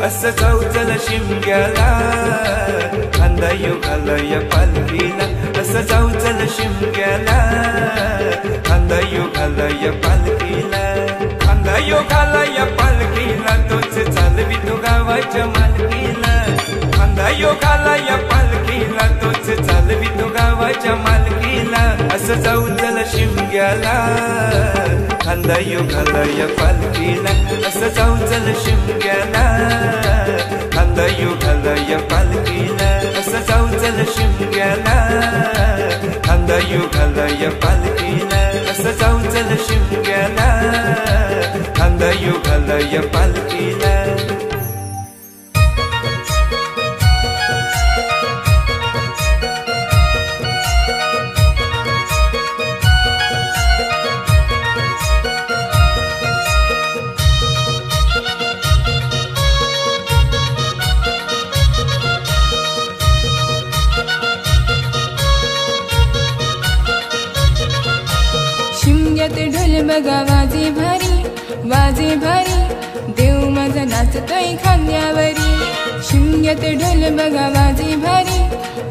असं चौचल शिमग्याला खांदा युगाला या पालखीला असं चौचल शिमग्याला खांदा युगाला या पालखीला खांदा युगाला या पालखीला तोच चालवी तो गावाच्या मालकीला खांदा युगाला या पालखीला तोच चालवी तो गावाच्या मालकीला असं चौचल शिमग्याला खांदा युगाला या पालखीला असं चौचल शिमग्याला खांदा युगाला या पालखीला असं चौचल शिमग्याला खांदा युगाला या पालखीला असं चौचल शिमग्याला खांदा युगाला या पालखीला ढोल बघा वाजे भारी देव माझा नाचतोय खांद्यावरी शिमग्यात ढोल बघा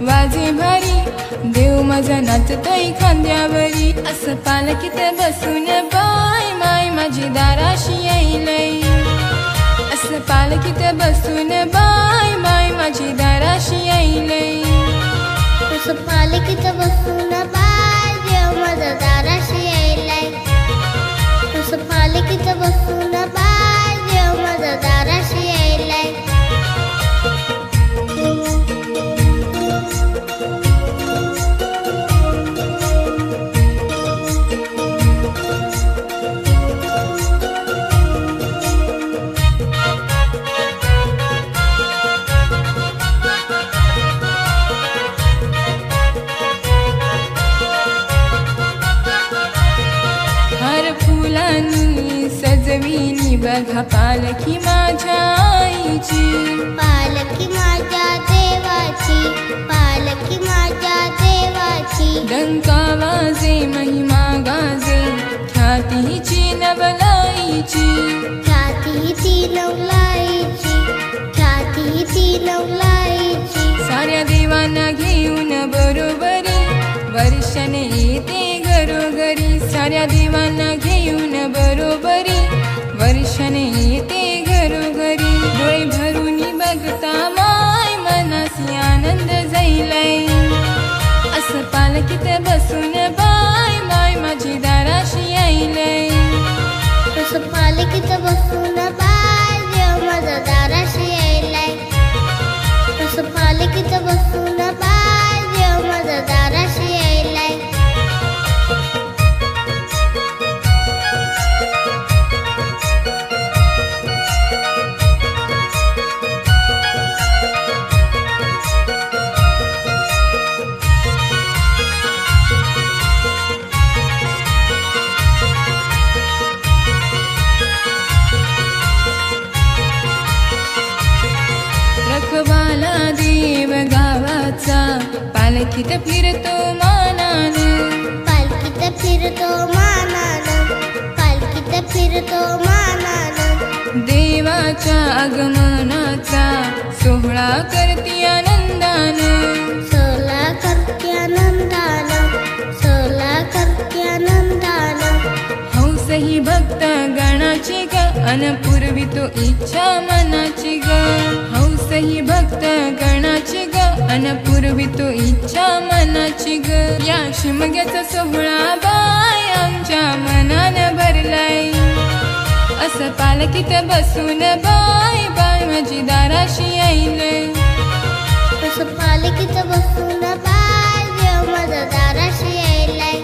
वाजे भारी देव माझा नाचतोय खांद्यावरी असं पालखीत बसून बाय माय माझी दाराशी येईलय असं पालखीत बसून बाय माय माझी दाराशी येईलय असं पालखीत बसून बाय देव माझा दाराशी येईलय असं पालखीत बसून बाय देव माझा दाराशी येईलय सजविली बघा पालखी माझ्या आईची पालखी माझ्या देवाची पालखी माझ्या देवाची डंका वाजे महिमा गाजे ख्यातीची नवलाईची ख्याती ती नवलाईची ख्याती ती नवलाईची साऱ्या देवांना घेऊन बरोबरी वर्षाने येते घरोघरी साऱ्या देवांना घेऊन बरोबरी वर्षाने येते घरोघरी डोळे भरून बघता माय मनासी आनंद जाईलय असं पालखीत बसून बाय माय माझी दाराशी येईलय असं पालखीत बसून बाय देव माझा दाराशी येईलय असं पालखीत बसून बाय देव माझा दाराशी येईलय रखवाला देव गावाचा पालखीत फिरतो मानानं पालखीत फिरतो मानानं पालखीत फिरतो मानानं देवाच्या आगमनाचा सोहळा करती आनंदानं सोला करते आनंदानं सोला करते आनंदानं हौस ही भक्त गणाची ग अन पूर्वी तो इच्छा मनाची ग हौस ही भक्त गणाची ग अन पूर्वी तो इच्छा मनाची ग या शिमग्याचा सोहळा बाय आमच्या मनानं भरलाय असं पालखीत बसून बाय बाय माझी दाराशी येईलय असं पालखीत बसून बाय देव माझा दाराशी येईलय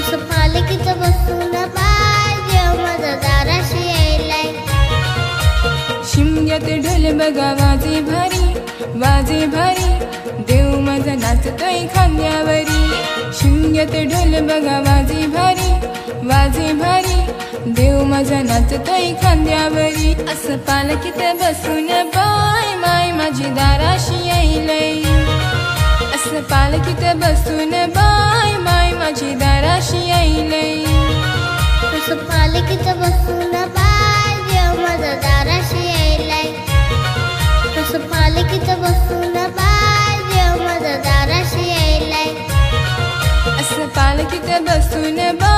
असं पालखीत बसून बाय देव माझा दाराशी येईलय शिमग्यात ढोल बघा वाजे भारी देव माझा नाचतोय खांद्यावरी शिमग्यात ढोल बघा वाजे भारी देव माझा नाचतोय खांद्यावरी असं पालखीत बसून बाय माय माझी दाराशी येईलय असं पालखीत बसून बाय माय माझी दाराशी येईलय असं पालखीत बसून बाय देव माझा दाराशी येईलय बसून बा